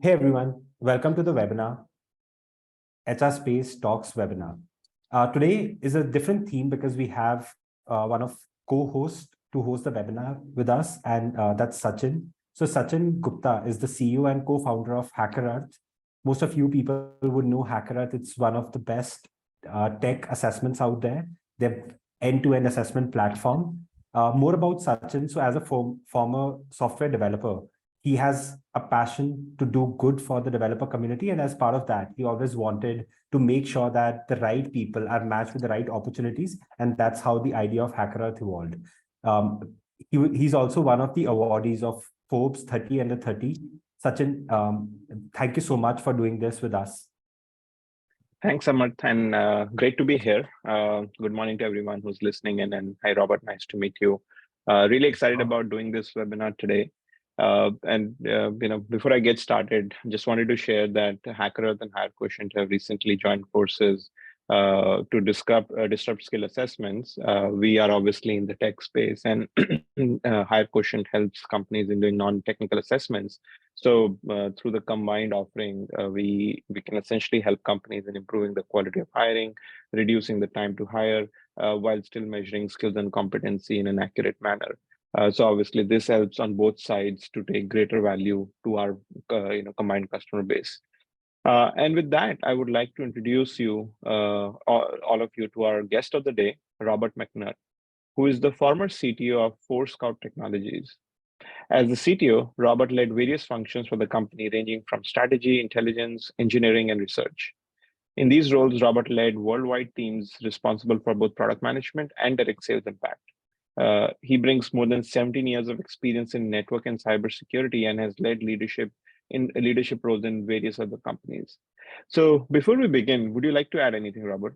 Hey everyone, welcome to the webinar, HR Space Talks webinar. Today is a different theme because we have one of co-hosts to host the webinar with us, and that's Sachin. So Sachin Gupta is the CEO and co-founder of HackerEarth. Most of you people would know HackerEarth. It's one of the best tech assessments out there. They're end-to-end assessment platform. More about Sachin. So as a former software developer, he has a passion to do good for the developer community. And as part of that, he always wanted to make sure that the right people are matched with the right opportunities. And that's how the idea of HackerEarth evolved. He's also one of the awardees of Forbes 30 under 30. Sachin, thank you so much for doing this with us. Thanks, Amarth, and great to be here. Good morning to everyone who's listening in, and hi, Robert, nice to meet you. Really excited about doing this webinar today. Before I get started, just wanted to share that HackerEarth and HireQuotient have recently joined forces to disrupt skill assessments. We are obviously in the tech space, and HireQuotient helps companies in doing non-technical assessments. So through the combined offering, we can essentially help companies in improving the quality of hiring, reducing the time to hire, while still measuring skills and competency in an accurate manner. So obviously, this helps on both sides to take greater value to our combined customer base. And with that, I would like to introduce you, all of you, to our guest of the day, Robert McNutt, who is the former CTO of Forescout Technologies. As the CTO, Robert led various functions for the company, ranging from strategy, intelligence, engineering, and research. In these roles, Robert led worldwide teams responsible for both product management and direct sales impact. He brings more than 17 years of experience in network and cybersecurity and has led leadership roles in various other companies. So before we begin, would you like to add anything, Robert?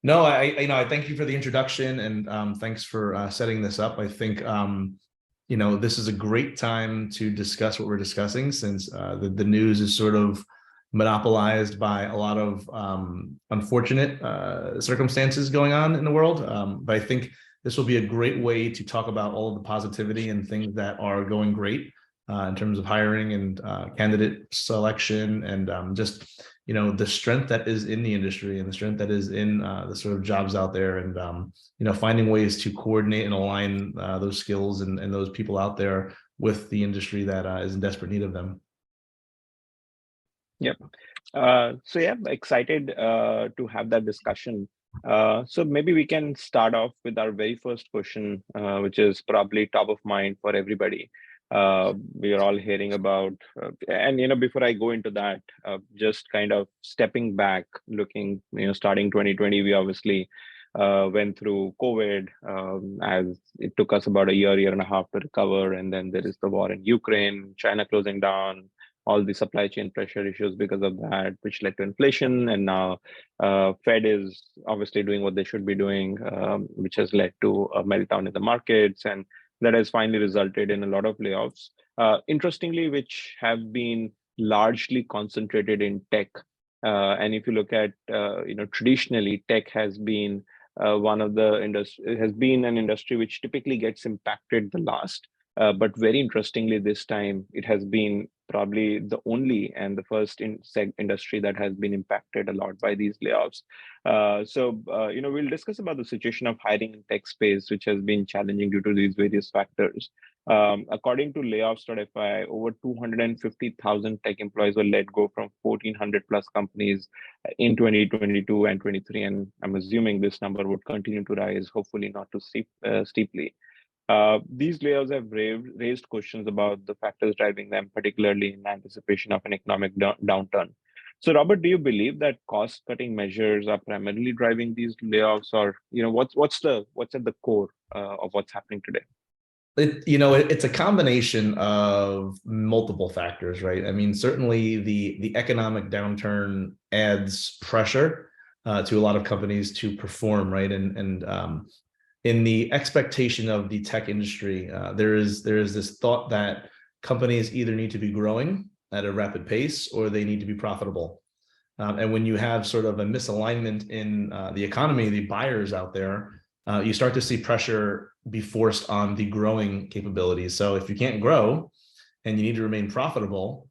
No, I thank you for the introduction, and thanks for setting this up. I think this is a great time to discuss what we're discussing, since the news is sort of monopolized by a lot of unfortunate circumstances going on in the world. But I think this will be a great way to talk about all of the positivity and things that are going great in terms of hiring and candidate selection, and just the strength that is in the industry and the strength that is in the sort of jobs out there, and finding ways to coordinate and align those skills and those people out there with the industry that is in desperate need of them. Yep. So yeah, excited to have that discussion. So maybe we can start off with our very first question, which is probably top of mind for everybody. We are all hearing about, and before I go into that, just kind of stepping back, looking, starting 2020, we obviously went through COVID, as it took us about a year and a half to recover, and then there is the war in Ukraine, China closing down, all the supply chain pressure issues because of that, which led to inflation. And now Fed is obviously doing what they should be doing, which has led to a meltdown in the markets. And that has finally resulted in a lot of layoffs, interestingly, which have been largely concentrated in tech. And if you look at, traditionally, tech has been one of the has been an industry which typically gets impacted the last. But very interestingly, this time it has been probably the only and the first industry that has been impacted a lot by these layoffs. So we'll discuss about the situation of hiring in tech space, which has been challenging due to these various factors. According to layoffs.fi, over 250,000 tech employees were let go from 1,400 plus companies in 2022 and 23, and I'm assuming this number would continue to rise, hopefully not too steeply. These layoffs have raised questions about the factors driving them, particularly in anticipation of an economic downturn. So, Robert, do you believe that cost-cutting measures are primarily driving these layoffs, or what's at the core of what's happening today? It's a combination of multiple factors, right? I mean, certainly the economic downturn adds pressure to a lot of companies to perform, right? And in the expectation of the tech industry, there is this thought that companies either need to be growing at a rapid pace or they need to be profitable. And when you have sort of a misalignment in the economy, the buyers out there, you start to see pressure be forced on the growing capabilities. So if you can't grow and you need to remain profitable,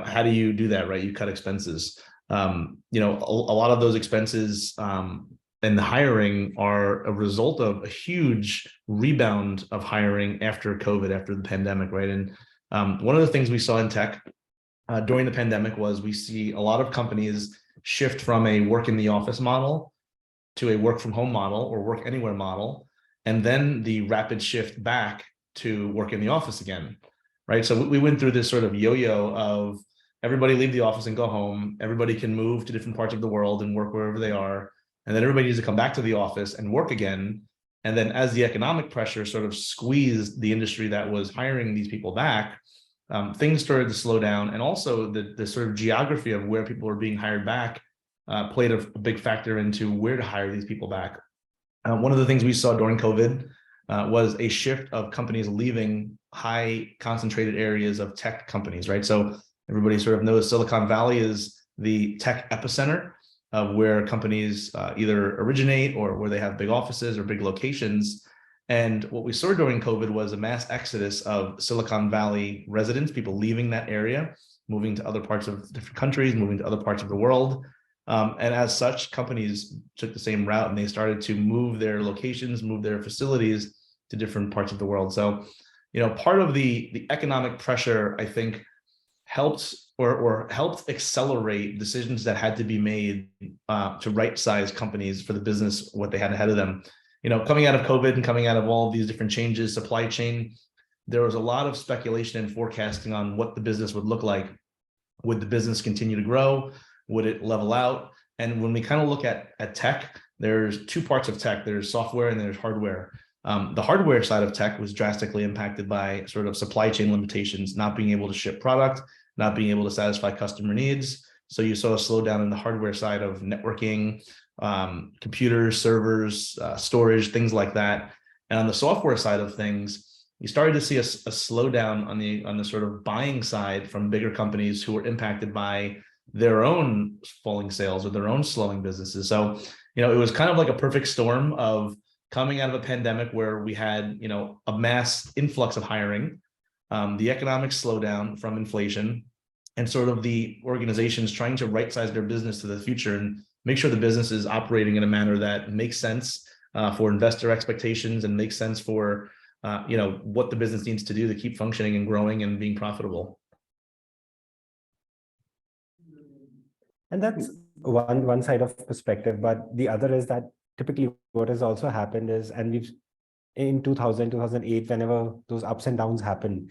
how do you do that, right? You cut expenses. A lot of those expenses and the hiring are a result of a huge rebound of hiring after COVID, after the pandemic, right? And one of the things we saw in tech during the pandemic was we see a lot of companies shift from a work in the office model to a work from home model or work anywhere model, and then the rapid shift back to work in the office again, right? So we went through this sort of yo-yo of everybody leave the office and go home. Everybody can move to different parts of the world and work wherever they are. And then everybody needs to come back to the office and work again. And then as the economic pressure sort of squeezed the industry that was hiring these people back, things started to slow down. And also the sort of geography of where people were being hired back played a big factor into where to hire these people back. One of the things we saw during COVID was a shift of companies leaving high concentrated areas of tech companies, right? So everybody sort of knows Silicon Valley is the tech epicenter of where companies either originate or where they have big offices or big locations. And what we saw during COVID was a mass exodus of Silicon Valley residents, people leaving that area, moving to other parts of different countries, moving to other parts of the world. And as such, companies took the same route and they started to move their locations, move their facilities to different parts of the world. So, part of the economic pressure, I think, helped accelerate decisions that had to be made to right-size companies for the business, what they had ahead of them. Coming out of COVID and coming out of all of these different changes, supply chain, there was a lot of speculation and forecasting on what the business would look like. Would the business continue to grow? Would it level out? And when we kind of look at tech, there's two parts of tech. There's software and there's hardware. The hardware side of tech was drastically impacted by sort of supply chain limitations, not being able to ship product, not being able to satisfy customer needs. So you saw a slowdown in the hardware side of networking, computers, servers, storage, things like that. And on the software side of things, you started to see a slowdown on the sort of buying side from bigger companies who were impacted by their own falling sales or their own slowing businesses. So, it was kind of like a perfect storm of coming out of a pandemic where we had, a mass influx of hiring, the economic slowdown from inflation, and sort of the organizations trying to right-size their business to the future and make sure the business is operating in a manner that makes sense for investor expectations and makes sense for, what the business needs to do to keep functioning and growing and being profitable. And that's one side of perspective, but the other is that typically what has also happened is, and we've in 2000, 2008, whenever those ups and downs happen,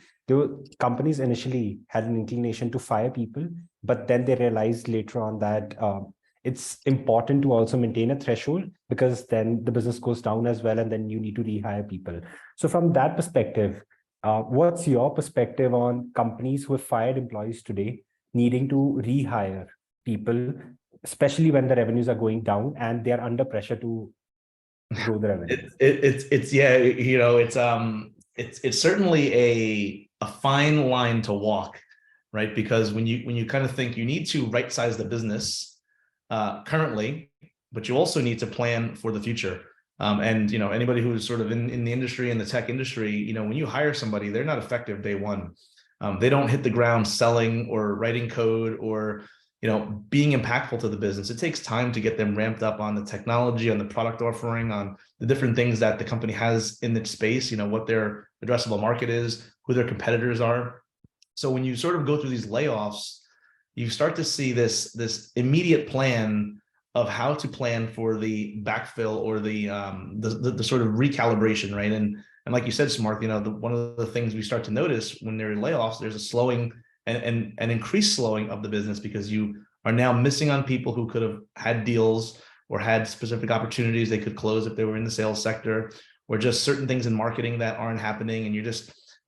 companies initially had an inclination to fire people, but then they realized later on that it's important to also maintain a threshold, because then the business goes down as well, and then you need to rehire people. So from that perspective, what's your perspective on companies who have fired employees today needing to rehire people, especially when the revenues are going down and they are under pressure to grow the revenue? It's certainly a fine line to walk, right? Because when you kind of think you need to right size the business currently, but you also need to plan for the future. And anybody who's sort of in the industry, in the tech industry, when you hire somebody, they're not effective day one. They don't hit the ground selling or writing code or being impactful to the business. It takes time to get them ramped up on the technology, on the product offering, on the different things that the company has in its space, what their addressable market is, who their competitors are. So when you sort of go through these layoffs, you start to see this immediate plan of how to plan for the backfill or the sort of recalibration, right? And like you said, Smarth, one of the things we start to notice when there are layoffs, there's a slowing and an increased slowing of the business, because you are now missing on people who could have had deals or had specific opportunities they could close if they were in the sales sector, or just certain things in marketing that aren't happening. And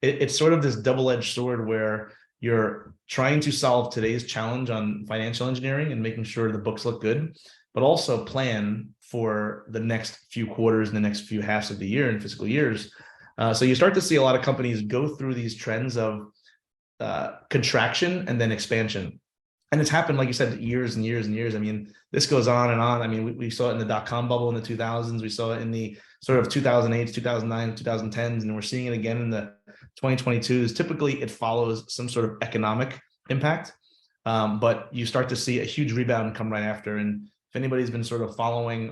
it's sort of this double-edged sword where you're trying to solve today's challenge on financial engineering and making sure the books look good, but also plan for the next few quarters and the next few halves of the year and fiscal years. So you start to see a lot of companies go through these trends of contraction and then expansion. And it's happened, like you said, years and years and years. I mean, this goes on and on. I mean, we saw it in the dot-com bubble in the 2000s. We saw it in the sort of 2008, 2009, 2010s, and we're seeing it again in the 2022 is typically it follows some sort of economic impact, but you start to see a huge rebound come right after. And if anybody's been sort of following,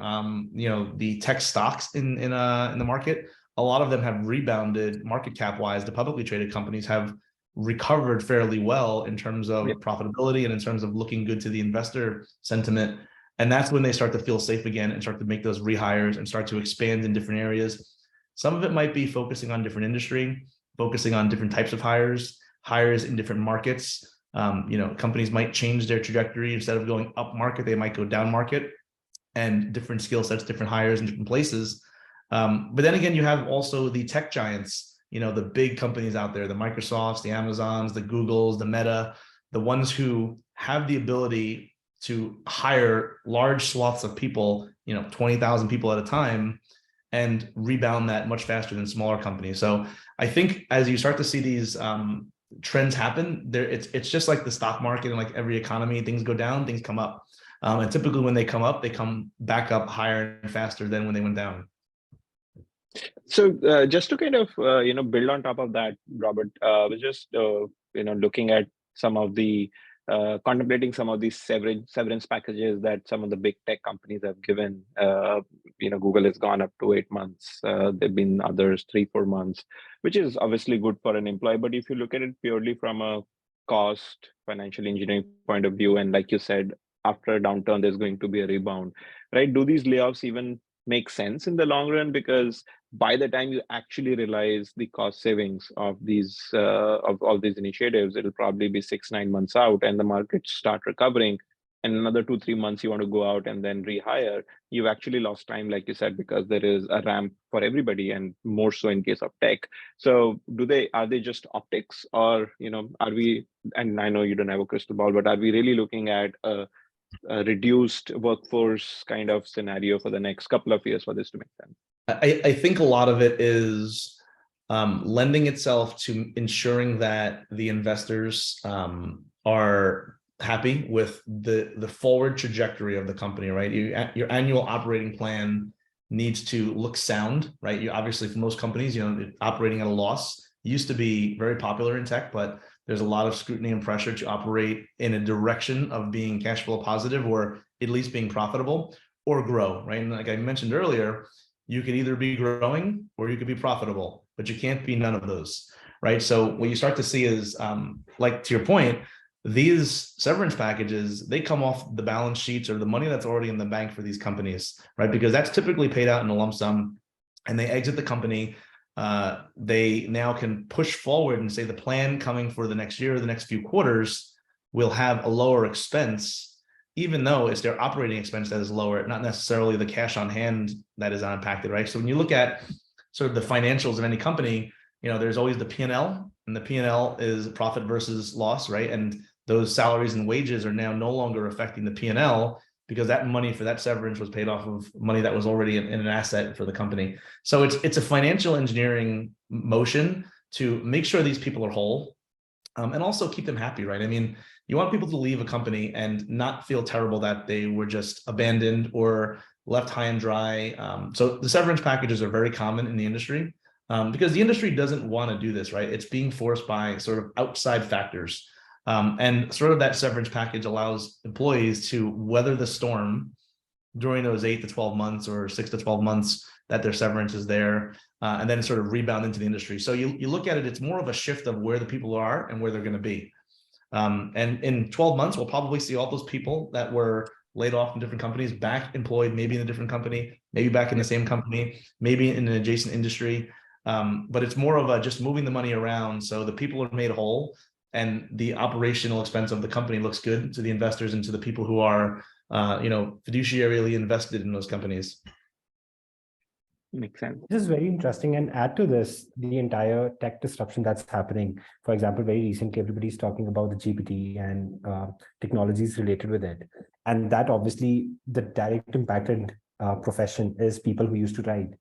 the tech stocks in the market, a lot of them have rebounded market cap wise. The publicly traded companies have recovered fairly well in terms of profitability and in terms of looking good to the investor sentiment. And that's when they start to feel safe again and start to make those rehires and start to expand in different areas. Some of it might be focusing on different industry, focusing on different types of hires in different markets. Companies might change their trajectory. Instead of going up market, they might go down market, and different skill sets, different hires in different places. But then again, you have also the tech giants, the big companies out there, the Microsofts, the Amazons, the Googles, the Meta, the ones who have the ability to hire large swaths of people, 20,000 people at a time, and rebound that much faster than smaller companies. So I think as you start to see these trends happen, it's just like the stock market and like every economy, things go down, things come up. And typically when they come up, they come back up higher and faster than when they went down. So just to kind of, build on top of that, Robert, was just, looking at some of the, contemplating some of these severance packages that some of the big tech companies have given. Google has gone up to 8 months. There've been others 3-4 months, which is obviously good for an employee. But if you look at it purely from a cost, financial engineering point of view, and like you said, after a downturn, there's going to be a rebound, right? Do these layoffs even make sense in the long run? Because by the time you actually realize the cost savings of these of all these initiatives, it'll probably be 6-9 months out, and the markets start recovering. And another 2-3 months, you want to go out and then rehire. You've actually lost time, like you said, because there is a ramp for everybody, and more so in case of tech. So, are they just optics, or are we? And I know you don't have a crystal ball, but are we really looking at a reduced workforce kind of scenario for the next couple of years for this to make sense? I think a lot of it is lending itself to ensuring that the investors are happy with the forward trajectory of the company, right? Your annual operating plan needs to look sound, right? You obviously, for most companies, operating at a loss used to be very popular in tech, but there's a lot of scrutiny and pressure to operate in a direction of being cash flow positive, or at least being profitable, or grow, right? And like I mentioned earlier, you could either be growing or you could be profitable, but you can't be none of those, right? So what you start to see is, like to your point, these severance packages, they come off the balance sheets or the money that's already in the bank for these companies, right? Because that's typically paid out in a lump sum, and they exit the company. They now can push forward and say the plan coming for the next year or the next few quarters will have a lower expense, even though it's their operating expense that is lower, not necessarily the cash on hand that is unimpacted, right? So when you look at sort of the financials of any company, there's always the P&L, and the P&L is profit versus loss, right? And those salaries and wages are now no longer affecting the P&L, because that money for that severance was paid off of money that was already in an asset for the company. So it's a financial engineering motion to make sure these people are whole, and also keep them happy, right? I mean, you want people to leave a company and not feel terrible that they were just abandoned or left high and dry. So the severance packages are very common in the industry, because the industry doesn't want to do this, right? It's being forced by sort of outside factors. And sort of that severance package allows employees to weather the storm during those 8 to 12 months or 6 to 12 months that their severance is there, and then sort of rebound into the industry. So you look at it, it's more of a shift of where the people are and where they're going to be. And in 12 months, we'll probably see all those people that were laid off in different companies back employed, maybe in a different company, maybe back in the same company, maybe in an adjacent industry. But it's more of a just moving the money around so the people are made whole, and the operational expense of the company looks good to the investors and to the people who are, fiduciarily invested in those companies. Makes sense. This is very interesting. And add to this, the entire tech disruption that's happening. For example, very recently, everybody's talking about the GPT and technologies related with it. And that obviously, the direct impacted profession is people who used to write,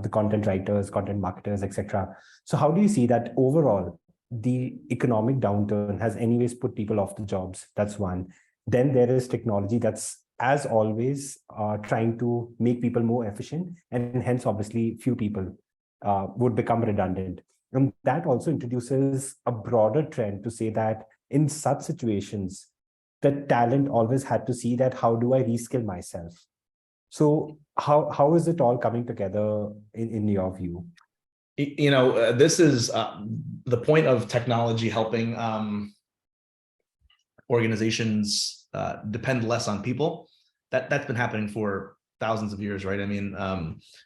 the content writers, content marketers, etc. So how do you see that overall? The economic downturn has anyways put people off the jobs. That's one. Then there is technology that's, as always, trying to make people more efficient, and hence obviously few people would become redundant. And that also introduces a broader trend to say that in such situations, the talent always had to see that how do I reskill myself? So how is it all coming together in your view? This is the point of technology helping organizations depend less on people. That's been happening for thousands of years, right? I mean,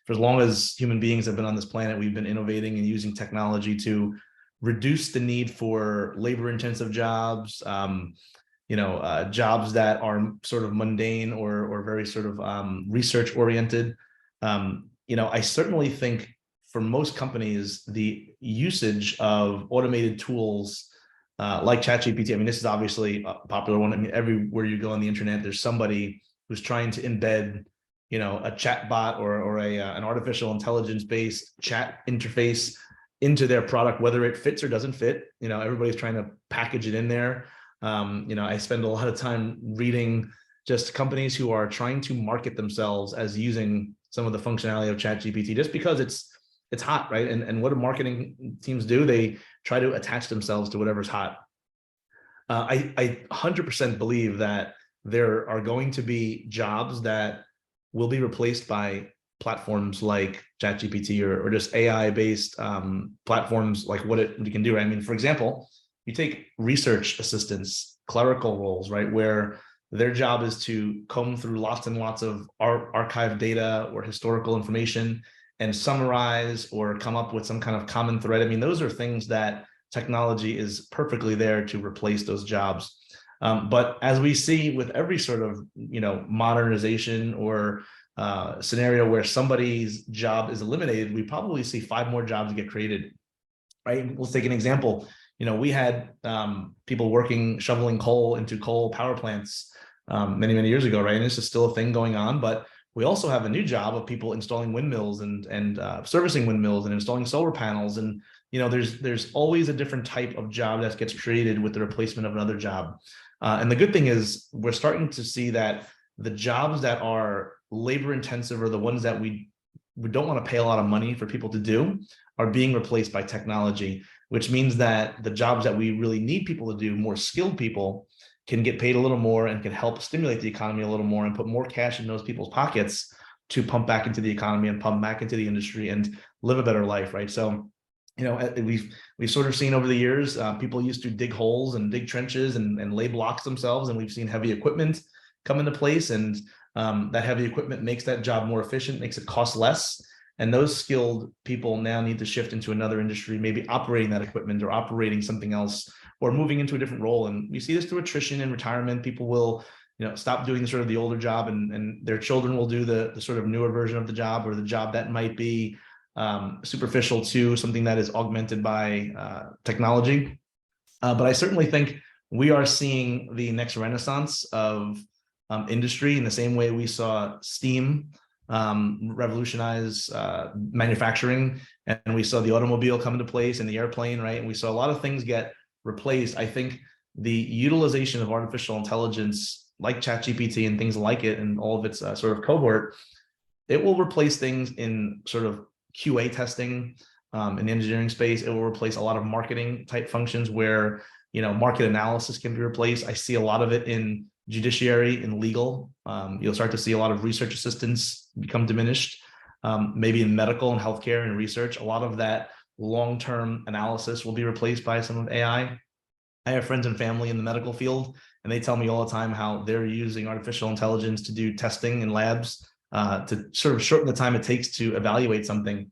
for as long as human beings have been on this planet, we've been innovating and using technology to reduce the need for labor-intensive jobs, jobs that are sort of mundane or very sort of research-oriented. I certainly think for most companies, the usage of automated tools like ChatGPT, I mean, this is obviously a popular one. I mean, everywhere you go on the internet, there's somebody who's trying to embed, a chat bot or an artificial intelligence-based chat interface into their product, whether it fits or doesn't fit. Everybody's trying to package it in there. I spend a lot of time reading just companies who are trying to market themselves as using some of the functionality of ChatGPT just because it's hot, right? And what do marketing teams do? They try to attach themselves to whatever's hot. I 100% believe that there are going to be jobs that will be replaced by platforms like ChatGPT or just AI-based platforms like what it can do. Right? I mean, for example, you take research assistants, clerical roles, right, where their job is to comb through lots and lots of archived data or historical information and summarize or come up with some kind of common thread. I mean, those are things that technology is perfectly there to replace those jobs. But as we see with every sort of, modernization or scenario where somebody's job is eliminated, we probably see 5 more jobs get created, right? Let's take an example. We had people shoveling coal into coal power plants many, many years ago, right? And this is still a thing going on, but we also have a new job of people installing windmills and servicing windmills and installing solar panels. And, there's always a different type of job that gets created with the replacement of another job. And the good thing is we're starting to see that the jobs that are labor intensive or the ones that we don't want to pay a lot of money for people to do are being replaced by technology, which means that the jobs that we really need people to do, more skilled people, can get paid a little more and can help stimulate the economy a little more and put more cash in those people's pockets to pump back into the economy and pump back into the industry and live a better life, right? So, we've sort of seen over the years, people used to dig holes and dig trenches and lay blocks themselves, and we've seen heavy equipment come into place, and that heavy equipment makes that job more efficient, makes it cost less. And those skilled people now need to shift into another industry, maybe operating that equipment or operating something else or moving into a different role. And we see this through attrition and retirement. People will, stop doing sort of the older job and their children will do the sort of newer version of the job or the job that might be superficial to something that is augmented by technology. But I certainly think we are seeing the next renaissance of industry in the same way we saw steam revolutionize manufacturing, and we saw the automobile come into place and the airplane, right? And we saw a lot of things get replaced. I think the utilization of artificial intelligence like ChatGPT and things like it and all of its sort of cohort, it will replace things in sort of QA testing in the engineering space. It will replace a lot of marketing type functions where, market analysis can be replaced. I see a lot of it in judiciary and legal. You'll start to see a lot of research assistants become diminished. Maybe in medical and healthcare and research, a lot of that long-term analysis will be replaced by some of AI. I have friends and family in the medical field, and they tell me all the time how they're using artificial intelligence to do testing in labs to sort of shorten the time it takes to evaluate something.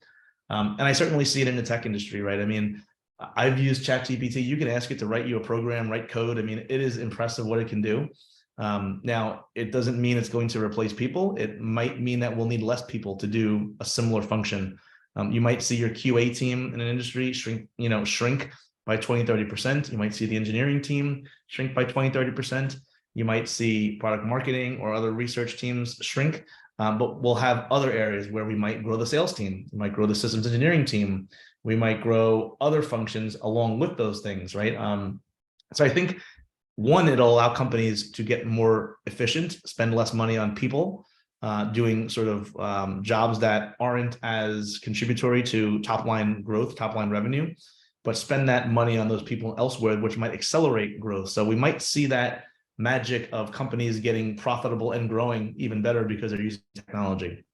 And I certainly see it in the tech industry, right? I mean, I've used ChatGPT. You can ask it to write you a program, write code. I mean, it is impressive what it can do. Now, it doesn't mean it's going to replace people. It might mean that we'll need less people to do a similar function. You might see your QA team in an industry shrink by 20, 30%. You might see the engineering team shrink by 20, 30%. You might see product marketing or other research teams shrink. But we'll have other areas where we might grow the sales team. We might grow the systems engineering team. We might grow other functions along with those things, right? So I think, one, it'll allow companies to get more efficient, spend less money on people, doing sort of jobs that aren't as contributory to top line growth, top line revenue, but spend that money on those people elsewhere, which might accelerate growth. So we might see that magic of companies getting profitable and growing even better because they're using technology.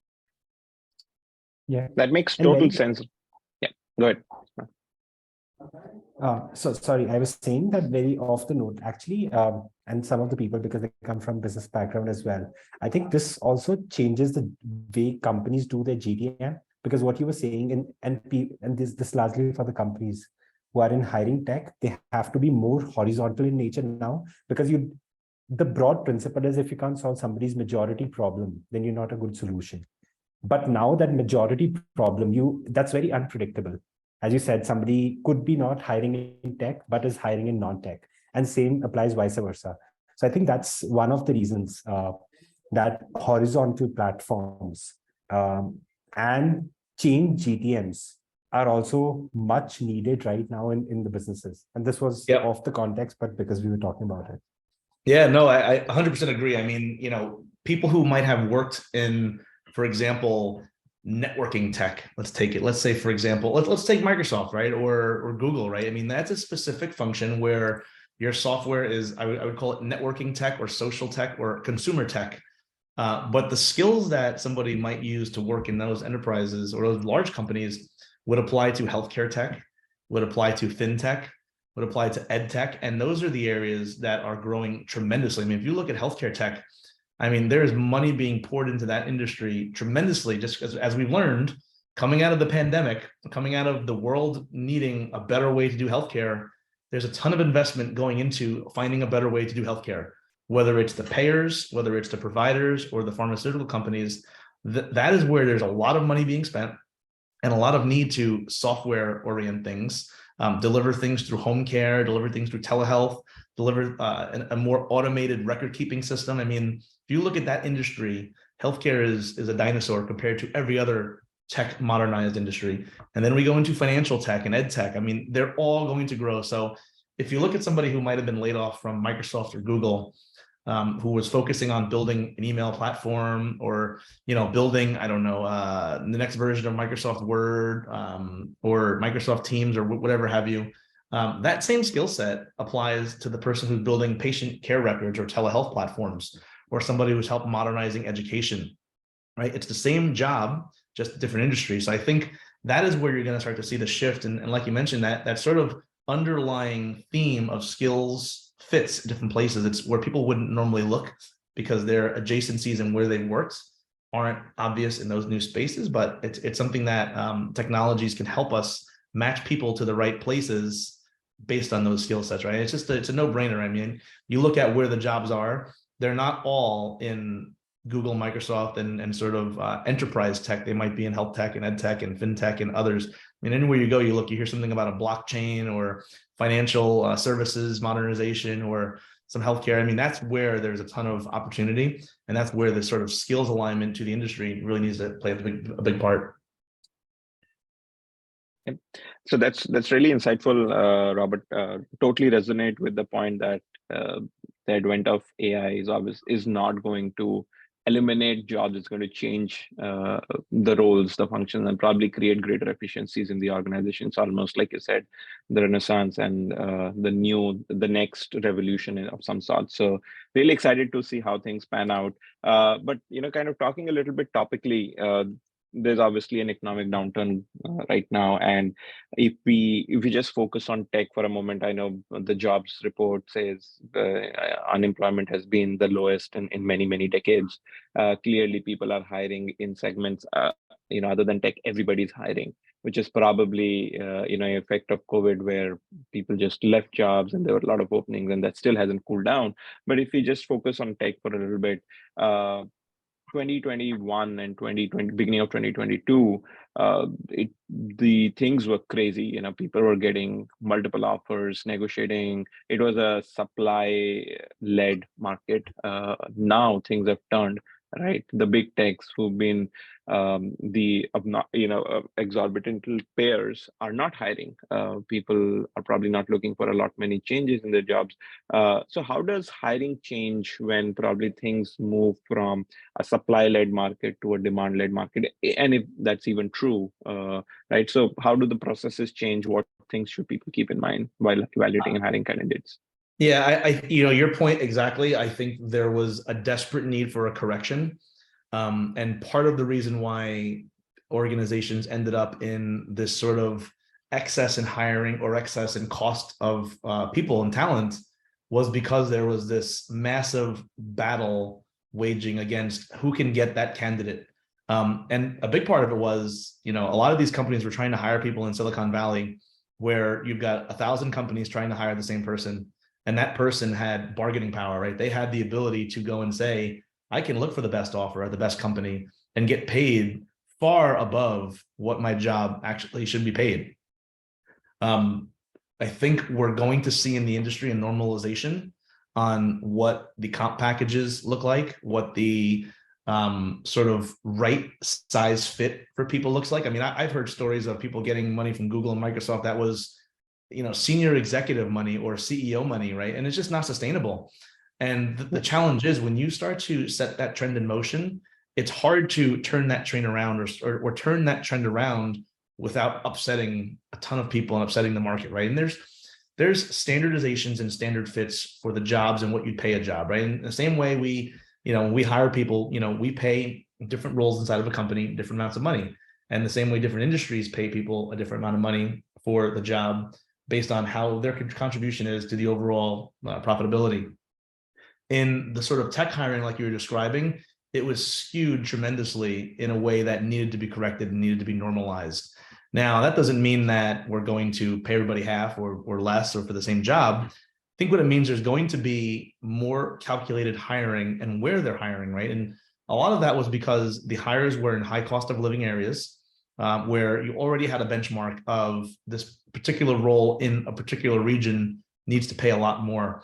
Yeah, That makes And total very- sense. Yeah, go ahead. So sorry, I was saying that very off the note, actually, and some of the people, because they come from business background as well, I think this also changes the way companies do their GTM, because what you were saying, and this largely for the companies who are in hiring tech, they have to be more horizontal in nature now, because the broad principle is if you can't solve somebody's majority problem, then you're not a good solution. But now that majority problem, that's very unpredictable. As you said, somebody could be not hiring in tech, but is hiring in non-tech. And same applies vice versa. So I think that's one of the reasons that horizontal platforms and chain GTMs are also much needed right now in the businesses. And this was off the context, but because we were talking about it. Yeah, no, I 100% agree. I mean, people who might have worked in, for example, networking tech, let's say, for example, let's take Microsoft, right? Or Google, right? I mean, that's a specific function where your software is, I would call it networking tech or social tech or consumer tech. But the skills that somebody might use to work in those enterprises or those large companies would apply to healthcare tech, would apply to fintech, would apply to ed tech. And those are the areas that are growing tremendously. I mean, if you look at healthcare tech, I mean, there's money being poured into that industry tremendously, just as we've learned, coming out of the pandemic, coming out of the world needing a better way to do healthcare, there's a ton of investment going into finding a better way to do healthcare, whether it's the payers, whether it's the providers or the pharmaceutical companies. That is where there's a lot of money being spent and a lot of need to software orient things, deliver things through home care, deliver things through telehealth, deliver a more automated record keeping system. I mean, if you look at that industry, healthcare is a dinosaur compared to every other tech modernized industry. And then we go into financial tech and ed tech. I mean, they're all going to grow. So if you look at somebody who might have been laid off from Microsoft or Google, who was focusing on building an email platform or, building, I don't know, the next version of Microsoft Word or Microsoft Teams or whatever have you, that same skill set applies to the person who's building patient care records or telehealth platforms, or somebody who's helped modernizing education, right? It's the same job, just a different industry. So I think that is where you're going to start to see the shift. And like you mentioned, that sort of underlying theme of skills fits different places. It's where people wouldn't normally look because their adjacencies and where they worked aren't obvious in those new spaces, but it's something that technologies can help us match people to the right places based on those skill sets, right? It's a no-brainer. I mean, you look at where the jobs are, they're not all in Google, Microsoft, and sort of enterprise tech. They might be in health tech and ed tech and fintech and others. I mean, anywhere you go, you hear something about a blockchain or financial services modernization or some healthcare. I mean, that's where there's a ton of opportunity, and that's where the sort of skills alignment to the industry really needs to play a big part. So that's really insightful, Robert. Totally resonate with the point that the advent of AI is not going to eliminate jobs. It's going to change the roles, the functions, and probably create greater efficiencies in the organization. It's almost like you said, the renaissance and the next revolution of some sort. So really excited to see how things pan out. But kind of talking a little bit topically, there's obviously an economic downturn right now, and if we just focus on tech for a moment, I know the jobs report says unemployment has been the lowest in many decades. Clearly, people are hiring in segments other than tech. Everybody's hiring, which is probably an effect of COVID, where people just left jobs and there were a lot of openings, and that still hasn't cooled down. But if we just focus on tech for a little bit, 2021 and 2020, beginning of 2022, the things were crazy. People were getting multiple offers, negotiating. It was a supply-led market. Now things have turned. right? The big techs who've been exorbitant payers are not hiring. People are probably not looking for a lot many changes in their jobs. So how does hiring change when probably things move from a supply-led market to a demand-led market, and if that's even true, right? So how do the processes change? What things should people keep in mind while evaluating and hiring candidates? Yeah, your point exactly. I think there was a desperate need for a correction. And part of the reason why organizations ended up in this sort of excess in hiring or excess in cost of people and talent was because there was this massive battle waging against who can get that candidate. And a big part of it was, a lot of these companies were trying to hire people in Silicon Valley, where you've got 1,000 companies trying to hire the same person. And that person had bargaining power, right? They had the ability to go and say, I can look for the best offer at the best company and get paid far above what my job actually should be paid. I think we're going to see in the industry a normalization on what the comp packages look like, what the sort of right size fit for people looks like. I mean, I've heard stories of people getting money from Google and Microsoft that was, senior executive money or CEO money, right? And it's just not sustainable. And the challenge is when you start to set that trend in motion, it's hard to turn that train around or turn that trend around without upsetting a ton of people and upsetting the market, right? And there's standardizations and standard fits for the jobs and what you pay a job, right? In the same way when we hire people, we pay different roles inside of a company, different amounts of money. And the same way different industries pay people a different amount of money for the job based on how their contribution is to the overall profitability. In the sort of tech hiring, like you were describing, it was skewed tremendously in a way that needed to be corrected and needed to be normalized. Now, that doesn't mean that we're going to pay everybody half or less or for the same job. I think what it means, there's going to be more calculated hiring and where they're hiring, right? And a lot of that was because the hires were in high cost of living areas, where you already had a benchmark of this particular role in a particular region needs to pay a lot more.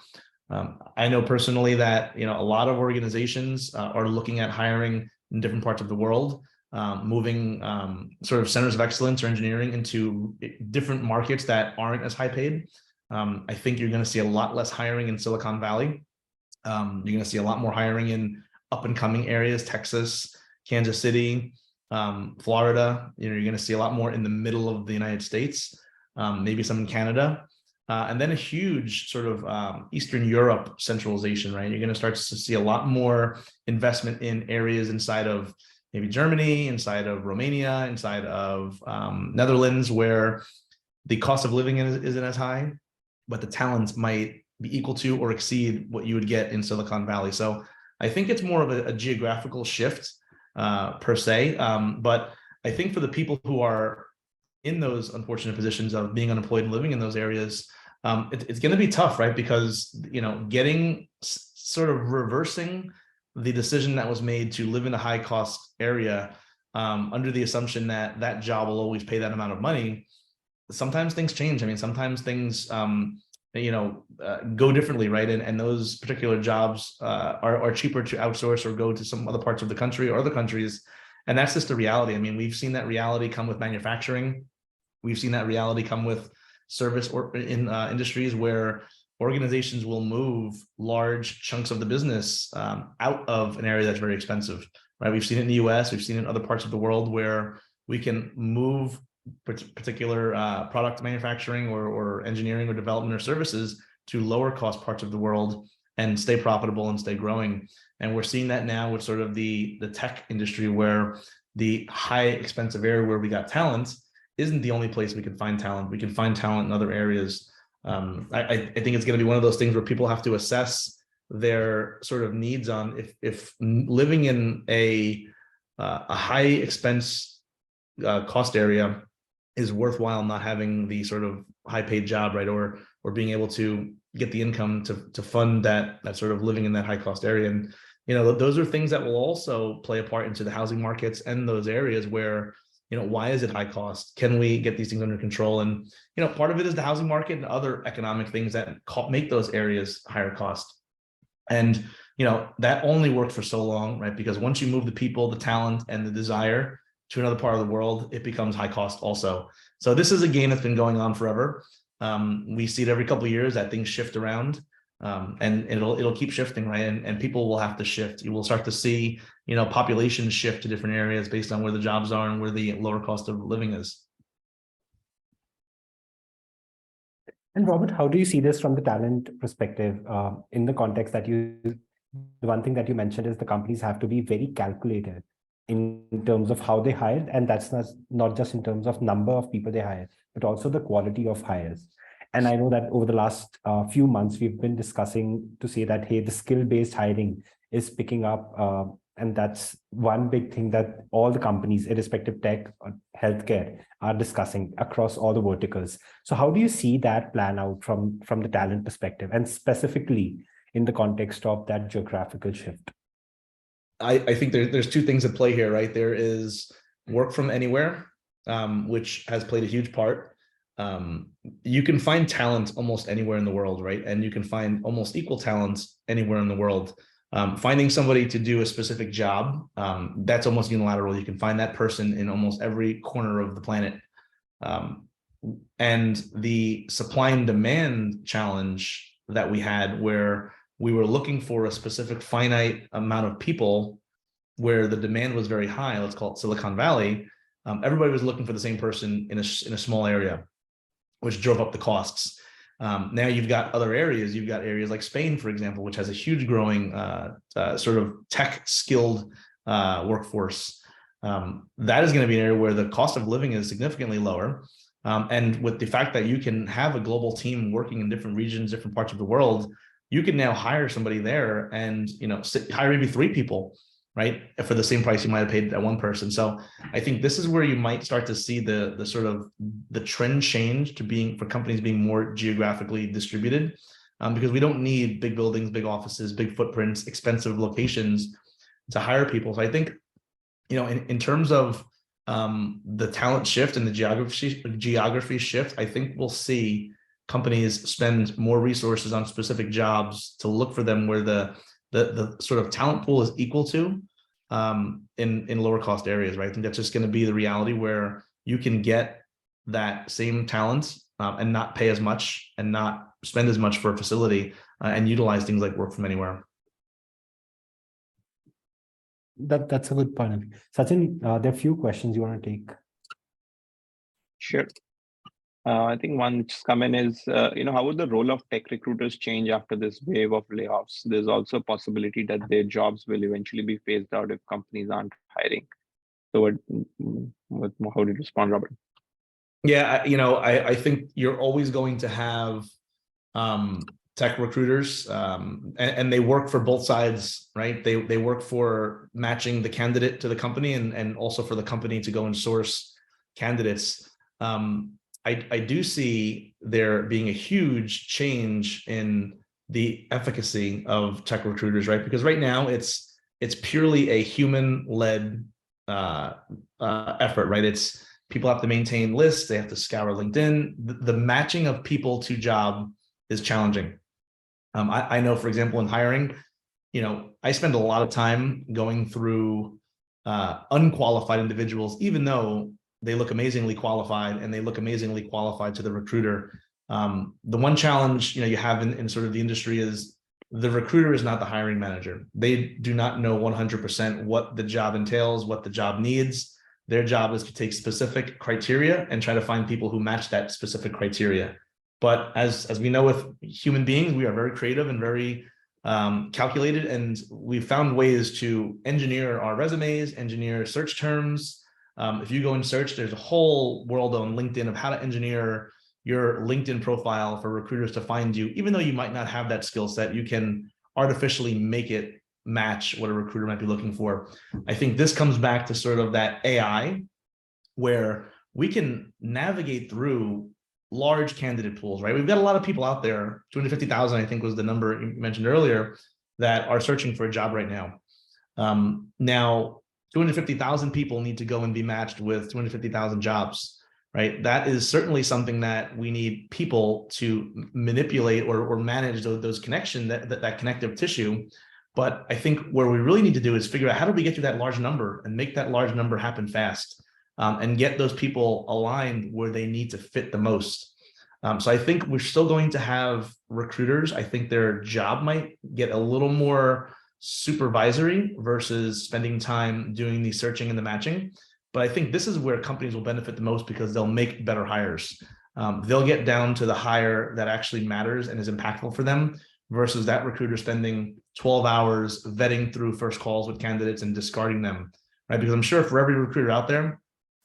I know personally that a lot of organizations are looking at hiring in different parts of the world, moving sort of centers of excellence or engineering into different markets that aren't as high paid. I think you're going to see a lot less hiring in Silicon Valley. You're going to see a lot more hiring in up and coming areas, Texas, Kansas City, Florida. You're going to see a lot more in the middle of the United States, maybe some in Canada. And then a huge sort of Eastern Europe centralization, right? You're going to start to see a lot more investment in areas inside of maybe Germany, inside of Romania, inside of Netherlands, where the cost of living isn't as high, but the talents might be equal to or exceed what you would get in Silicon Valley. So I think it's more of a geographical shift per se. But I think for the people who are in those unfortunate positions of being unemployed and living in those areas, it's going to be tough, right? Because, getting sort of reversing the decision that was made to live in a high cost area under the assumption that that job will always pay that amount of money. Sometimes things change. I mean, sometimes things, go differently, right? And those particular jobs are cheaper to outsource or go to some other parts of the country or other countries. And that's just the reality. I mean, we've seen that reality come with manufacturing. We've seen that reality come with service or in industries where organizations will move large chunks of the business out of an area that's very expensive, right? We've seen it in the US, we've seen it in other parts of the world where we can move particular product manufacturing or engineering or development or services to lower cost parts of the world and stay profitable and stay growing. And we're seeing that now with sort of the tech industry, where the high expensive area where we got talent isn't the only place we can find talent. We can find talent in other areas. I think it's going to be one of those things where people have to assess their sort of needs on if living in a high expense cost area is worthwhile, not having the sort of high paid job, right? Or being able to get the income to fund that sort of living in that high cost area. And, those are things that will also play a part into the housing markets and those areas where, why is it high cost? Can we get these things under control? And, part of it is the housing market and other economic things that make those areas higher cost. And that only worked for so long, right? Because once you move the people, the talent, and the desire to another part of the world, it becomes high cost also. So this is a game that's been going on forever. We see it every couple of years that things shift around, and it'll keep shifting, right? And people will have to shift. You will start to see, populations shift to different areas based on where the jobs are and where the lower cost of living is. And Robert, how do you see this from the talent perspective, in the context that the one thing that you mentioned is the companies have to be very calculated in terms of how they hire, and that's not just in terms of number of people they hire, but also the quality of hires. And I know that over the last few months, we've been discussing to say that, hey, the skill-based hiring is picking up, and that's one big thing that all the companies, irrespective tech or healthcare, are discussing across all the verticals. So how do you see that plan out from the talent perspective, and specifically in the context of that geographical shift? I think there's two things at play here, right? There is work from anywhere, which has played a huge part. You can find talent almost anywhere in the world, right? And you can find almost equal talent anywhere in the world. Finding somebody to do a specific job, that's almost unilateral. You can find that person in almost every corner of the planet. And the supply and demand challenge that we had, where we were looking for a specific finite amount of people, where the demand was very high, let's call it Silicon Valley, everybody was looking for the same person in a small area, which drove up the costs. Now you've got other areas. You've got areas like Spain, for example, which has a huge growing sort of tech skilled workforce. That is going to be an area where the cost of living is significantly lower. And with the fact that you can have a global team working in different regions, different parts of the world, you can now hire somebody there and hire maybe 3 people, right, for the same price you might have paid that one person. So I think this is where you might start to see the sort of the trend change to for companies being more geographically distributed, because we don't need big buildings, big offices, big footprints, expensive locations to hire people. So I think, in terms of the talent shift and the geography shift, I think we'll see companies spend more resources on specific jobs to look for them where the sort of talent pool is equal to in lower cost areas, right? I think that's just going to be the reality, where you can get that same talent and not pay as much and not spend as much for a facility and utilize things like work from anywhere. That's a good point. Sachin, there are a few questions you want to take. Sure. I think one which has come in is, how would the role of tech recruiters change after this wave of layoffs? There's also a possibility that their jobs will eventually be phased out if companies aren't hiring. So how do you respond, Robert? Yeah, I think you're always going to have tech recruiters, and they work for both sides, right? They work for matching the candidate to the company and also for the company to go and source candidates. I do see there being a huge change in the efficacy of tech recruiters, right? Because right now it's purely a human-led effort, right? It's people have to maintain lists, they have to scour LinkedIn. The matching of people to job is challenging. I know, for example, in hiring, I spend a lot of time going through unqualified individuals, even though they look amazingly qualified and they look amazingly qualified to the recruiter. The one challenge you have in sort of the industry is the recruiter is not the hiring manager. They do not know 100% what the job entails, what the job needs. Their job is to take specific criteria and try to find people who match that specific criteria. But as we know with human beings, we are very creative and very calculated, and we've found ways to engineer our resumes, engineer search terms. If you go and search, there's a whole world on LinkedIn of how to engineer your LinkedIn profile for recruiters to find you. Even though you might not have that skill set, you can artificially make it match what a recruiter might be looking for. I think this comes back to sort of that AI, where we can navigate through large candidate pools, right? We've got a lot of people out there, 250,000, I think was the number you mentioned earlier, that are searching for a job right now. Now, 250,000 people need to go and be matched with 250,000 jobs, right? That is certainly something that we need people to manipulate or manage those connection, that connective tissue. But I think where we really need to do is figure out how do we get to that large number and make that large number happen fast, and get those people aligned where they need to fit the most. So I think we're still going to have recruiters. I think their job might get a little more supervisory versus spending time doing the searching and the matching. But I think this is where companies will benefit the most because they'll make better hires. They'll get down to the hire that actually matters and is impactful for them versus that recruiter spending 12 hours vetting through first calls with candidates and discarding them, right? Because I'm sure for every recruiter out there,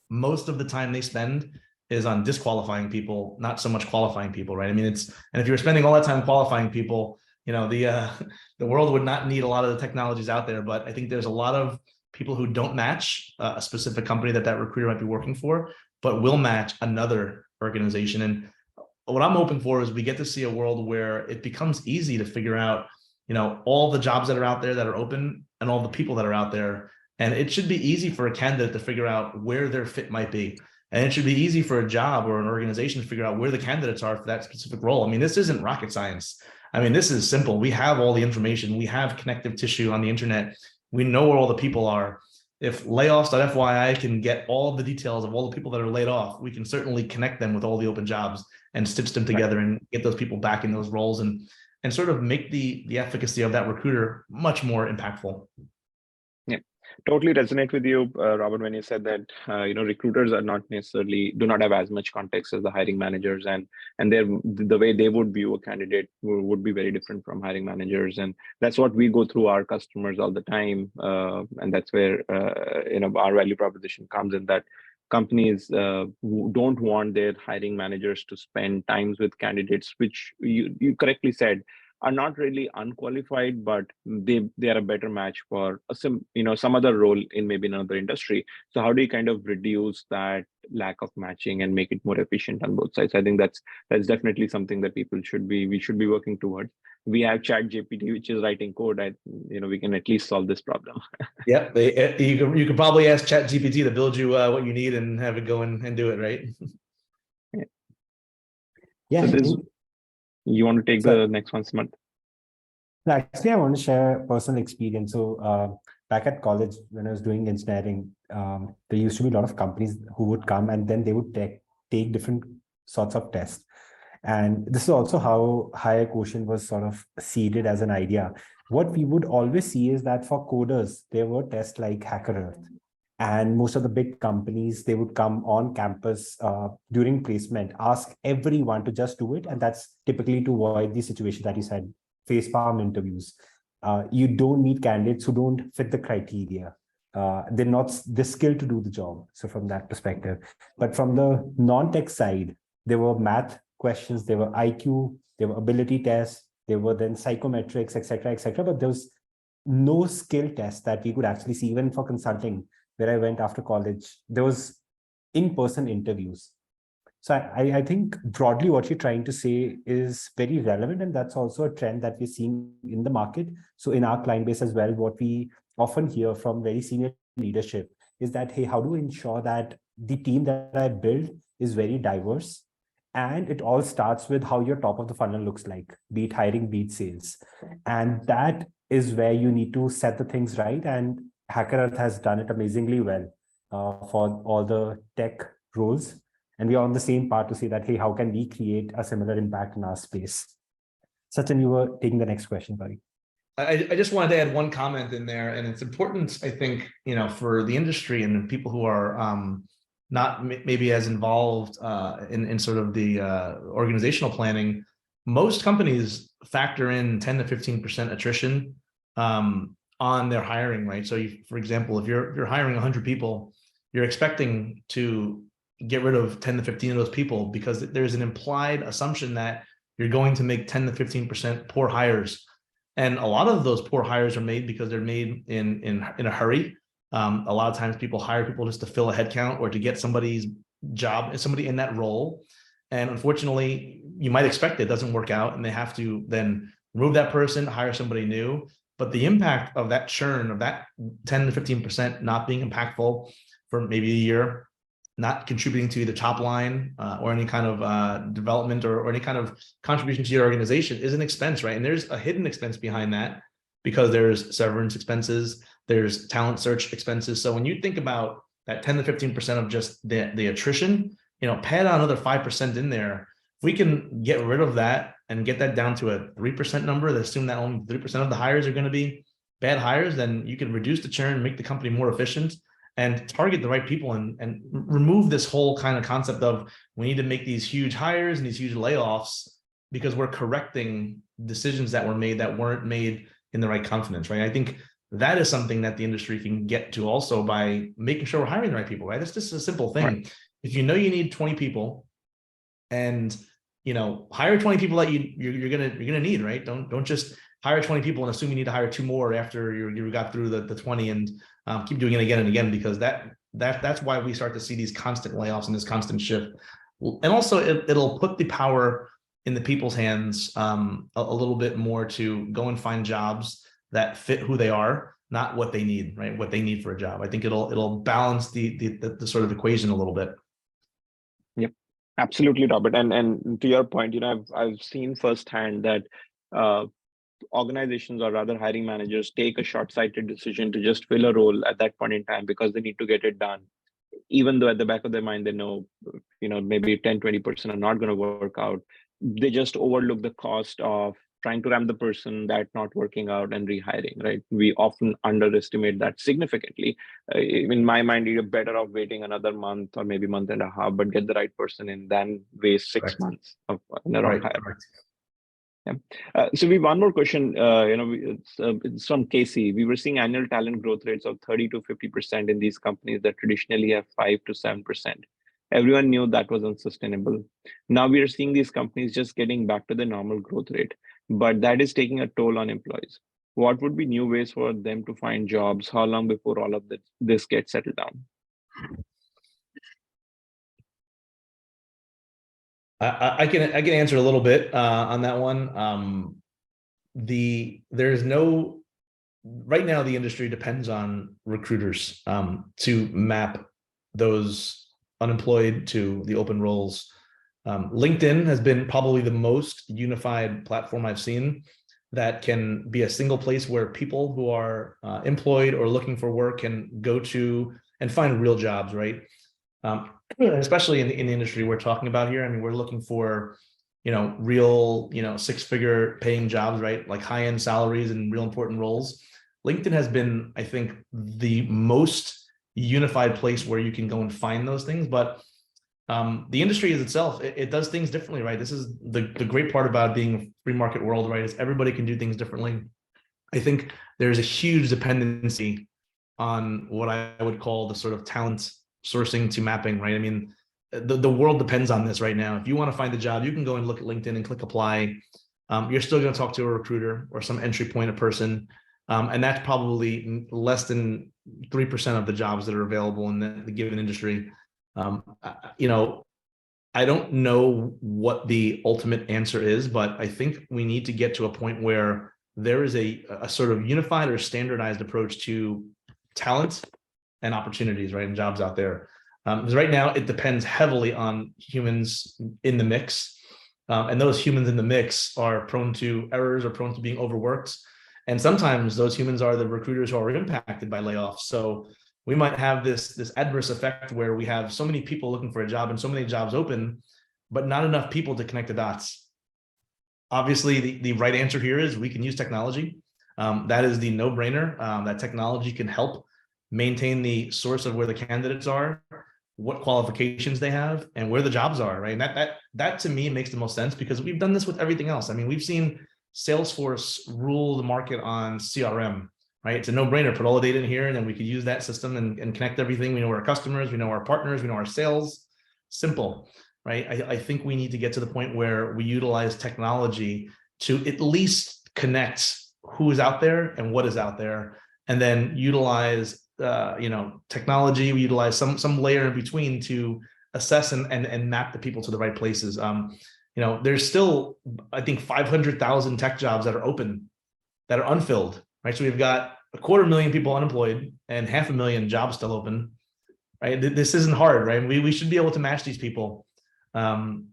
most of the time they spend is on disqualifying people, not so much qualifying people, right? I mean, and if you're spending all that time qualifying people, the world would not need a lot of the technologies out there. But I think there's a lot of people who don't match a specific company that recruiter might be working for, but will match another organization. And what I'm hoping for is we get to see a world where it becomes easy to figure out, all the jobs that are out there that are open and all the people that are out there. And it should be easy for a candidate to figure out where their fit might be. And it should be easy for a job or an organization to figure out where the candidates are for that specific role. I mean, this isn't rocket science. I mean, this is simple. We have all the information. We have connective tissue on the internet. We know where all the people are. If layoffs.fyi can get all the details of all the people that are laid off, we can certainly connect them with all the open jobs and stitch them together and get those people back in those roles and sort of make the efficacy of that recruiter much more impactful. Totally resonate with you, Robert, when you said that recruiters are do not have as much context as the hiring managers, and the way they would view a candidate would be very different from hiring managers, and that's what we go through our customers all the time, and that's where our value proposition comes in, that companies who don't want their hiring managers to spend times with candidates, which you correctly said are not really unqualified, but they are a better match for some other role in maybe another industry. So how do you kind of reduce that lack of matching and make it more efficient on both sides? I think that's definitely something that we should be working towards. We have ChatGPT, which is writing code. We can at least solve this problem. Yeah, you could probably ask ChatGPT to build you what you need and have it go and do it, right? Yeah. So you want to take the next one, Smart? Actually, I want to share personal experience. So back at college, when I was doing engineering, there used to be a lot of companies who would come and then they would take different sorts of tests. And this is also how HireQuotient was sort of seeded as an idea. What we would always see is that for coders, there were tests like HackerEarth. And most of the big companies, they would come on campus during placement, ask everyone to just do it. And that's typically to avoid the situation that you said, facepalm interviews. You don't meet candidates who don't fit the criteria. They're not the skilled to do the job. So from that perspective, but from the non-tech side, there were math questions, there were IQ, there were ability tests, there were then psychometrics, et cetera, but there was no skill test that we could actually see. Even for consulting, where I went after college, there was in-person interviews. So I think broadly what you're trying to say is very relevant, and that's also a trend that we're seeing in the market. So in our client base as well, what we often hear from very senior leadership is that, hey, how do we ensure that the team that I build is very diverse? And it all starts with how your top of the funnel looks like, be it hiring, be it sales. And that is where you need to set the things right. And HackerEarth has done it amazingly well for all the tech roles. And we are on the same part to say that, hey, how can we create a similar impact in our space? Sachin, you were taking the next question, buddy. I just wanted to add one comment in there, and it's important, I think, for the industry and people who are not maybe as involved in sort of the organizational planning. Most companies factor in 10 to 15% attrition on their hiring, right? So for example, if you're hiring 100 people, you're expecting to get rid of 10 to 15 of those people because there's an implied assumption that you're going to make 10 to 15% poor hires. And a lot of those poor hires are made because they're made in a hurry. A lot of times people hire people just to fill a headcount or to get somebody's job, somebody in that role. And unfortunately, you might expect it doesn't work out and they have to then remove that person, hire somebody new. But the impact of that churn, of that 10 to 15% not being impactful for maybe a year, not contributing to either top line or any kind of development or any kind of contribution to your organization is an expense, right? And there's a hidden expense behind that because there's severance expenses, there's talent search expenses. So when you think about that 10 to 15% of just the attrition, pad on another 5% in there. If we can get rid of that and get that down to a 3% number, that assume that only 3% of the hires are going to be bad hires, then you can reduce the churn, make the company more efficient, and target the right people and remove this whole kind of concept of we need to make these huge hires and these huge layoffs because we're correcting decisions that were made that weren't made in the right confidence, right? I think that is something that the industry can get to also by making sure we're hiring the right people, right? That's just a simple thing. Right. If you need 20 people and hire 20 people that you're gonna need, right? Don't just hire 20 people and assume you need to hire 2 more after you got through the 20 and keep doing it again and again, because that's why we start to see these constant layoffs and this constant shift. And also it'll put the power in the people's hands a little bit more to go and find jobs that fit who they are, not what they need, right? What they need for a job. I think it'll balance the sort of equation a little bit. Yep, absolutely, Robert. And to your point, I've seen firsthand that organizations, or rather hiring managers, take a short-sighted decision to just fill a role at that point in time because they need to get it done, even though at the back of their mind they know maybe 10-20% are not going to work out. They just overlook the cost of trying to ramp the person that's not working out and rehiring, right? We often underestimate that significantly. In my mind, you're better off waiting another month or maybe month and a half, but get the right person in than waste 6 months of a wrong hire. Yeah. So we have one more question. It's from Casey. We were seeing annual talent growth rates of 30 to 50% in these companies that traditionally have 5 to 7%. Everyone knew that was unsustainable. Now we are seeing these companies just getting back to the normal growth rate, but that is taking a toll on employees. What would be new ways for them to find jobs? How long before all of this gets settled down? I can answer a little bit on that one. Right now the industry depends on recruiters to map those unemployed to the open roles. LinkedIn has been probably the most unified platform I've seen that can be a single place where people who are employed or looking for work can go to and find real jobs, right? Especially in the industry we're talking about here. I mean, we're looking for, real, 6-figure paying jobs, right? Like high-end salaries and real important roles. LinkedIn has been, I think, the most unified place where you can go and find those things. But the industry is itself, it does things differently, right? This is the great part about being a free market world, right? Is everybody can do things differently. I think there's a huge dependency on what I would call the sort of talent sourcing to mapping, right? I mean, the world depends on this right now. If you want to find a job, you can go and look at LinkedIn and click apply. You're still going to talk to a recruiter or some entry point person. And that's probably less than 3% of the jobs that are available in the given industry. I don't know what the ultimate answer is, but I think we need to get to a point where there is a sort of unified or standardized approach to talent and opportunities, right, and jobs out there. Because right now it depends heavily on humans in the mix. And those humans in the mix are prone to errors or prone to being overworked. And sometimes those humans are the recruiters who are impacted by layoffs. So we might have this adverse effect where we have so many people looking for a job and so many jobs open, but not enough people to connect the dots. Obviously, the right answer here is we can use technology. That is the no-brainer. That technology can help maintain the source of where the candidates are, what qualifications they have, and where the jobs are, right? And that to me makes the most sense because we've done this with everything else. I mean, we've seen Salesforce rule the market on CRM, right? It's a no-brainer. Put all the data in here, and then we could use that system and connect everything. We know our customers, we know our partners, we know our sales. Simple, right? I think we need to get to the point where we utilize technology to at least connect who is out there and what is out there, and then utilize technology. We utilize some layer in between to assess and map the people to the right places. There's still, I think, 500,000 tech jobs that are open, that are unfilled, right? So we've got 250,000 people unemployed and 500,000 jobs still open. right? This isn't hard, right? We should be able to match these people.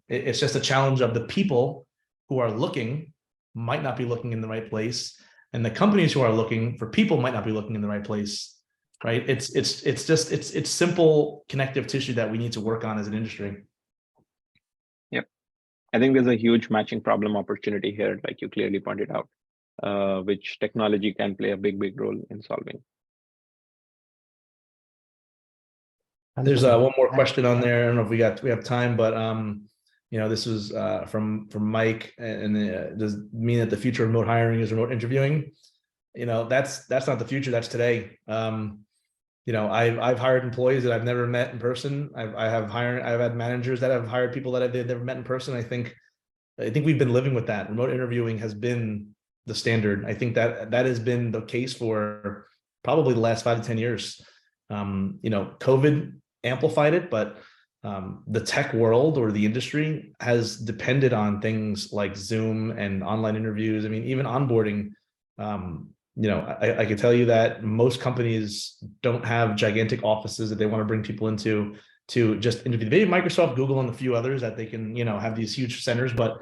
It's just a challenge of the people who are looking might not be looking in the right place, and the companies who are looking for people might not be looking in the right place, right? It's simple connective tissue that we need to work on as an industry. Yep, I think there's a huge matching problem opportunity here, like you clearly pointed out, which technology can play a big role in solving. There's one more question on there. I don't know if we have time, but this was from Mike, and does it mean that the future of remote hiring is remote interviewing? That's not the future. That's today. I've hired employees that I've never met in person. I've had managers that have hired people that they've never met in person. I think we've been living with that. Remote interviewing has been the standard. I think that has been the case for probably the last 5 to 10 years. COVID amplified it, but the tech world or the industry has depended on things like Zoom and online interviews. I mean, even onboarding. I can tell you that most companies don't have gigantic offices that they want to bring people into to just interview. Maybe Microsoft, Google, and a few others that they can, have these huge centers, but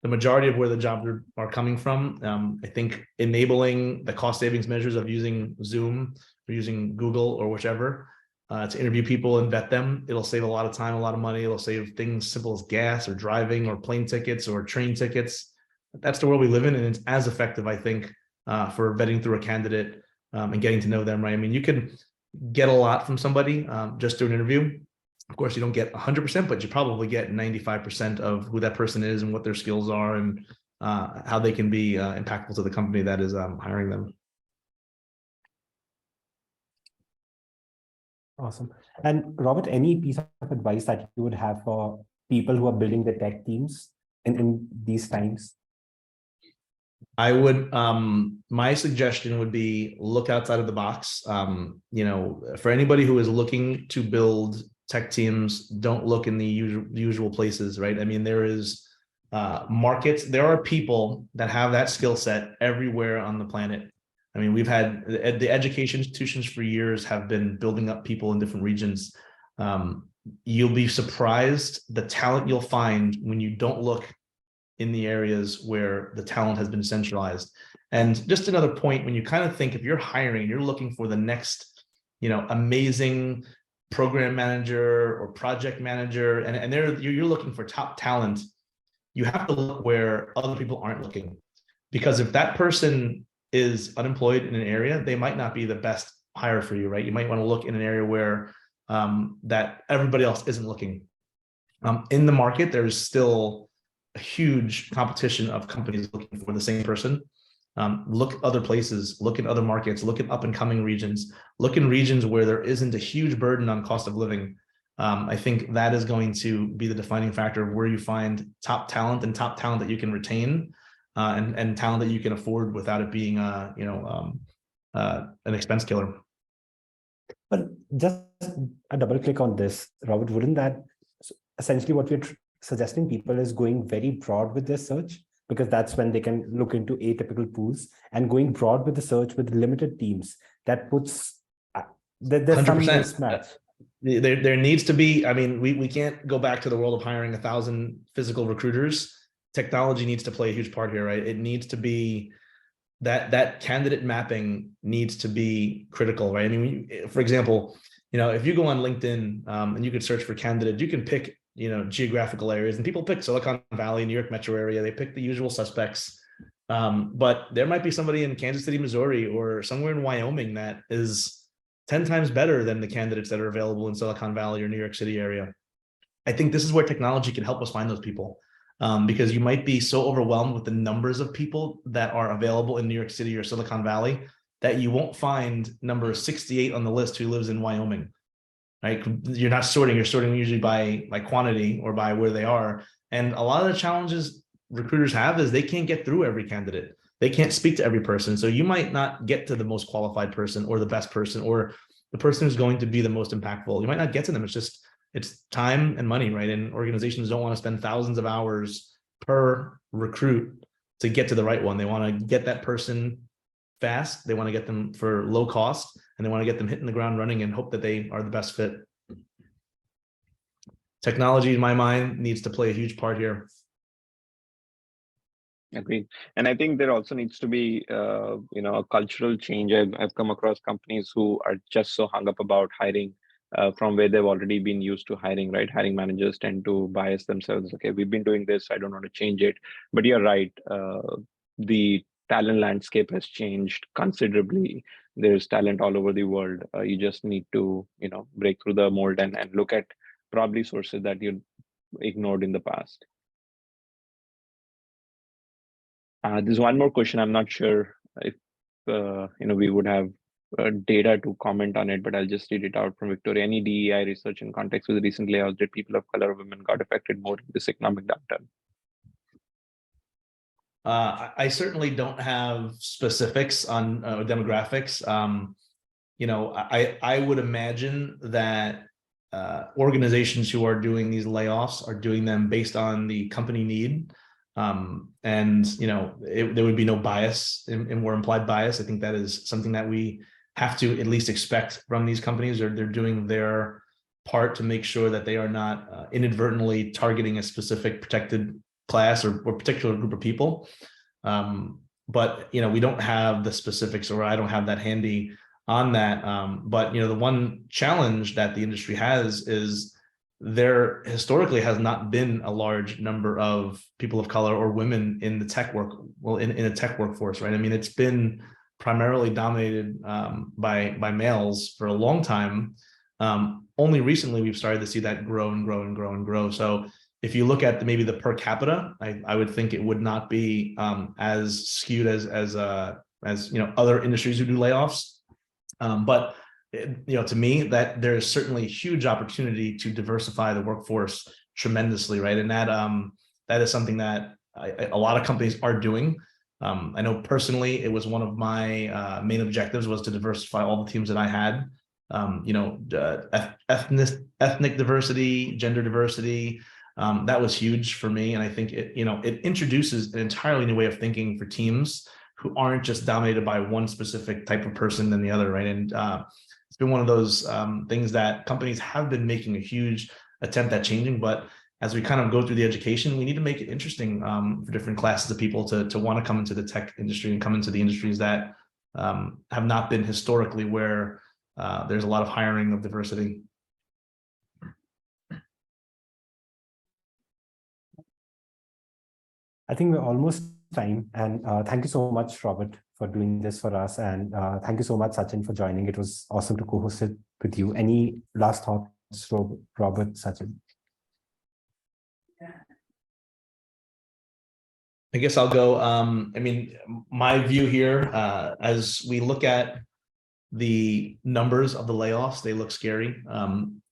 the majority of where the jobs are coming from, I think enabling the cost savings measures of using Zoom or using Google or whichever to interview people and vet them, it'll save a lot of time, a lot of money. It'll save things simple as gas or driving or plane tickets or train tickets. That's the world we live in, and it's as effective, I think, for vetting through a candidate and getting to know them, right? I mean, you can get a lot from somebody just through an interview. Of course, you don't get 100%, but you probably get 95% of who that person is and what their skills are and how they can be impactful to the company that is hiring them. Awesome. And Robert, any piece of advice that you would have for people who are building the tech teams in these times? I would, my suggestion would be look outside of the box. For anybody who is looking to build tech teams, don't look in the usual places, right? I mean, there is markets, there are people that have that skill set everywhere on the planet. I mean, we've had the education institutions for years have been building up people in different regions. You'll be surprised the talent you'll find when you don't look in the areas where the talent has been centralized. And just another point, when you kind of think if you're hiring, you're looking for the next, amazing program manager or project manager, and you're looking for top talent, you have to look where other people aren't looking. Because if that person is unemployed in an area, they might not be the best hire for you, right? You might want to look in an area where that everybody else isn't looking. In the market, there's still a huge competition of companies looking for the same person. Look other places, look in other markets, look at up and coming regions, look in regions where there isn't a huge burden on cost of living. I think that is going to be the defining factor of where you find top talent and top talent that you can retain and talent that you can afford without it being an expense killer. But just a double click on this, Robert, wouldn't that essentially what we're suggesting people is going very broad with their search, because that's when they can look into atypical pools, and going broad with the search with limited teams, that puts there's 100%. Some mismatch. There needs to be, I mean, we can't go back to the world of hiring 1,000 physical recruiters. Technology needs to play a huge part here, right? It needs to be that candidate mapping needs to be critical, right? I mean, for example, if you go on LinkedIn and you could search for candidates, you can pick geographical areas, and people pick Silicon Valley, New York metro area. They pick the usual suspects, but there might be somebody in Kansas City, Missouri, or somewhere in Wyoming that is 10 times better than the candidates that are available in Silicon Valley or New York City area. I think this is where technology can help us find those people, because you might be so overwhelmed with the numbers of people that are available in New York City or Silicon Valley that you won't find number 68 on the list who lives in Wyoming. Right? You're not sorting, you're sorting usually by quantity or by where they are. And a lot of the challenges recruiters have is they can't get through every candidate. They can't speak to every person. So you might not get to the most qualified person or the best person or the person who's going to be the most impactful. You might not get to them. It's time and money, right? And organizations don't want to spend thousands of hours per recruit to get to the right one. They want to get that person fast. They want to get them for low cost, and they want to get them hitting the ground running and hope that they are the best fit. technology, in my mind, needs to play a huge part here. Agreed. And I think there also needs to be, a cultural change. I've come across companies who are just so hung up about hiring from where they've already been used to hiring, right? Hiring managers tend to bias themselves. Okay, we've been doing this, I don't want to change it. But you're right. The talent landscape has changed considerably. There's talent all over the world. You just need to, break through the mold and look at probably sources that you ignored in the past. There's one more question. I'm not sure if we would have data to comment on it, but I'll just read it out from Victoria. Any DEI research in context with recent layoffs, did people of color or women got affected more in this economic downturn? I certainly don't have specifics on demographics. I would imagine that organizations who are doing these layoffs are doing them based on the company need. There would be no bias or implied bias. I think that is something that we have to at least expect from these companies, or they're doing their part to make sure that they are not inadvertently targeting a specific protected class or particular group of people. But we don't have the specifics, or I don't have that handy on that. But the one challenge that the industry has is there historically has not been a large number of people of color or women in the tech in a tech workforce, right? I mean, it's been primarily dominated by males for a long time. Only recently we've started to see that grow and grow and grow and grow. So if you look at maybe the per capita, I would think it would not be as skewed as other industries who do layoffs. But to me, that there's certainly a huge opportunity to diversify the workforce tremendously, right? And that is something that a lot of companies are doing. I know personally, it was one of my main objectives was to diversify all the teams that I had. Ethnic diversity, gender diversity, that was huge for me. And I think it introduces an entirely new way of thinking for teams who aren't just dominated by one specific type of person than the other, right? And it's been one of those things that companies have been making a huge attempt at changing, but as we kind of go through the education, we need to make it interesting for different classes of people to want to come into the tech industry and come into the industries that have not been historically where there's a lot of hiring of diversity. I think we're almost time. And thank you so much, Robert, for doing this for us. And thank you so much, Sachin, for joining. It was awesome to co-host it with you. Any last thoughts, Robert, Sachin? I guess I'll go. My view here, as we look at the numbers of the layoffs, they look scary.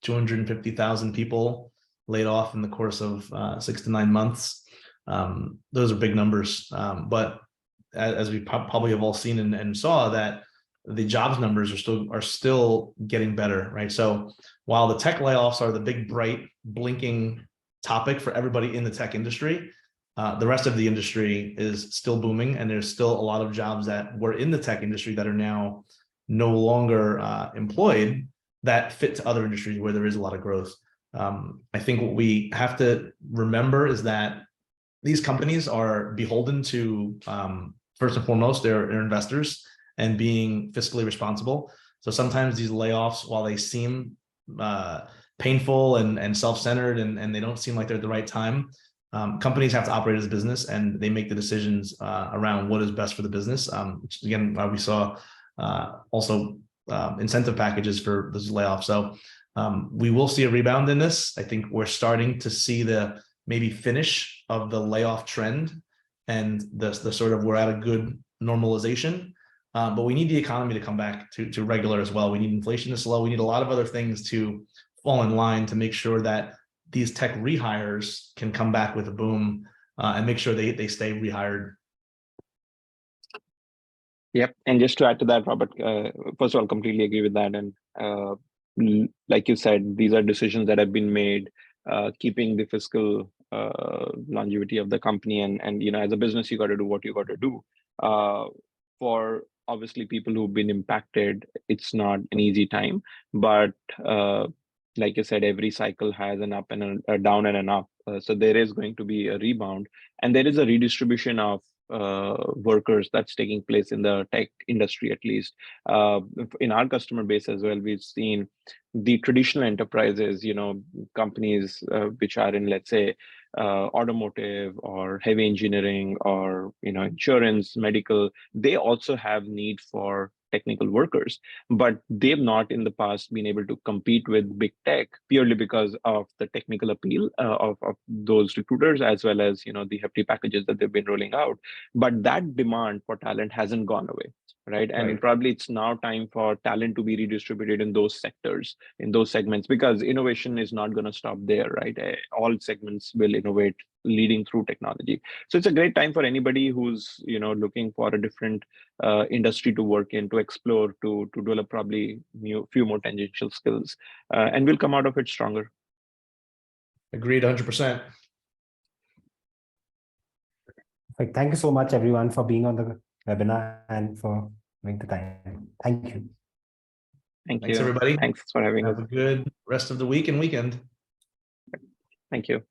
250,000 people laid off in the course of 6 to 9 months. Those are big numbers. But as we probably have all seen and saw, that the jobs numbers are still getting better, right? So while the tech layoffs are the big, bright, blinking topic for everybody in the tech industry, the rest of the industry is still booming, and there's still a lot of jobs that were in the tech industry that are now no longer employed that fit to other industries where there is a lot of growth. I think what we have to remember is that these companies are beholden to, first and foremost, their investors and being fiscally responsible. So sometimes these layoffs, while they seem painful and self-centered and they don't seem like they're at the right time, companies have to operate as a business, and they make the decisions around what is best for the business, which again, we saw also incentive packages for those layoffs. So we will see a rebound in this. I think we're starting to see the maybe finish of the layoff trend, and the sort of we're at a good normalization. But we need the economy to come back to regular as well. We need inflation to slow. We need a lot of other things to fall in line to make sure that these tech rehires can come back with a boom and make sure they stay rehired. Yep. And just to add to that, Robert, first of all, completely agree with that. And like you said, these are decisions that have been made, keeping the fiscal longevity of the company. And as a business, you got to do what you got to do. For obviously people who've been impacted, it's not an easy time, but like you said, every cycle has an up and a down and an up. So there is going to be a rebound, and there is a redistribution of workers that's taking place in the tech industry, at least. In our customer base as well, we've seen the traditional enterprises, companies which are in, let's say, automotive or heavy engineering or insurance, medical. They also have need for technical workers, but they've not in the past been able to compete with big tech purely because of the technical appeal of those recruiters, as well as the hefty packages that they've been rolling out. But that demand for talent hasn't gone away, right? And Right. probably it's now time for talent to be redistributed in those sectors, in those segments, because innovation is not going to stop there, right? All segments will innovate, leading through technology. So it's a great time for anybody who's looking for a different industry to work in, to explore, to develop probably few more tangential skills, and we'll come out of it stronger. Agreed, 100%. Thank you so much, everyone, for being on the webinar and for making the time. Thank you. Thanks, Everybody. Thanks for having us. Have a good rest of the week and weekend. Thank you.